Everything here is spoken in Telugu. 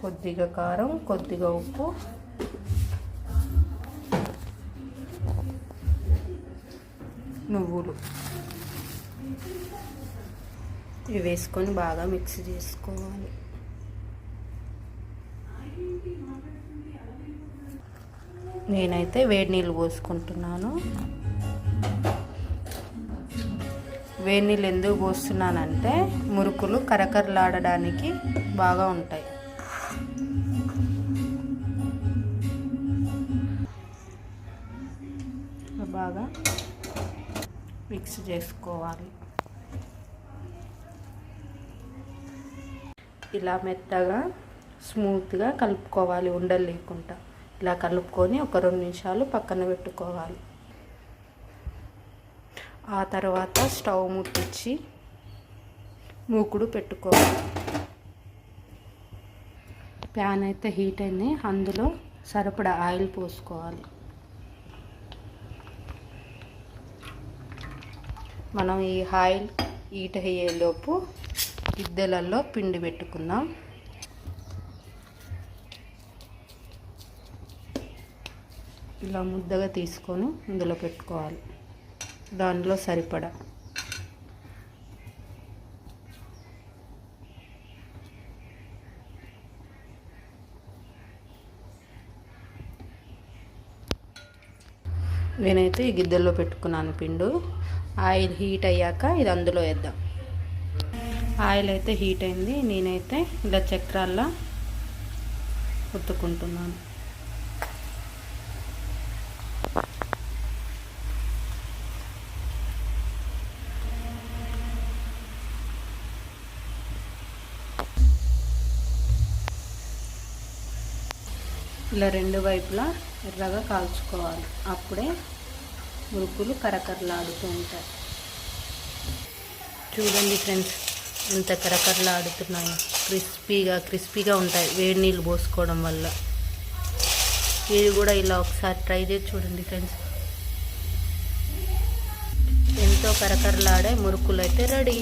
కొద్దిగా కారం, కొద్దిగా ఉప్పు, నువ్వులు ఇవి వేసుకొని బాగా మిక్స్ చేసుకోవాలి. నేనైతే వేడి నీళ్ళు పోసుకుంటున్నాను. వేడి నీళ్ళు ఎందుకు పోస్తున్నానంటే మురుకులు కరకరలాడడానికి బాగా ఉంటాయి. బాగా మిక్స్ చేసుకోవాలి. ఇలా మెత్తగా స్మూత్గా కలుపుకోవాలి, ఉండలు లేకుండా. ఇలా కలుపుకొని ఒక 2 నిమిషాలు పక్కన పెట్టుకోవాలి. ఆ తర్వాత స్టవ్ ముట్టించి మూకుడు పెట్టుకోవాలి. ప్యాన్ అయితే హీట్ అయింది. అందులో సరిపడా ఆయిల్ పోసుకోవాలి. మనం ఈ ఆయిల్ హీట్ అయ్యేలోపు గిద్దెలలో పిండి పెట్టుకుందాం. ఇలా ముద్దగా తీసుకొని ఇందులో పెట్టుకోవాలి. దానిలో సరిపడా నేనైతే ఈ గిద్దెల్లో పెట్టుకున్నాను పిండి. ఆయిల్ హీట్ అయ్యాక ఇది అందులో వేద్దాం. ఆయిల్ అయితే హీట్ అయింది. నేనైతే ఇలా చక్రాల్లో ఒత్తుకుంటున్నాను. ఇలా 2 వైపులా ఎర్రగా కాల్చుకోవాలి. అప్పుడే మురుకులు కరకరలాడుతూ ఉంటాయి. చూడండి ఫ్రెండ్స్, ఎంత కరకరలాడుతున్నాయి. క్రిస్పీగా ఉంటాయి వేడి నీళ్ళు పోసుకోవడం వల్ల. మీరు కూడా ఇలా ఒకసారి ట్రై చేసి చూడండి ఫ్రెండ్స్. ఎంతో కరకరలాడే మురుకులు అయితే రెడీ.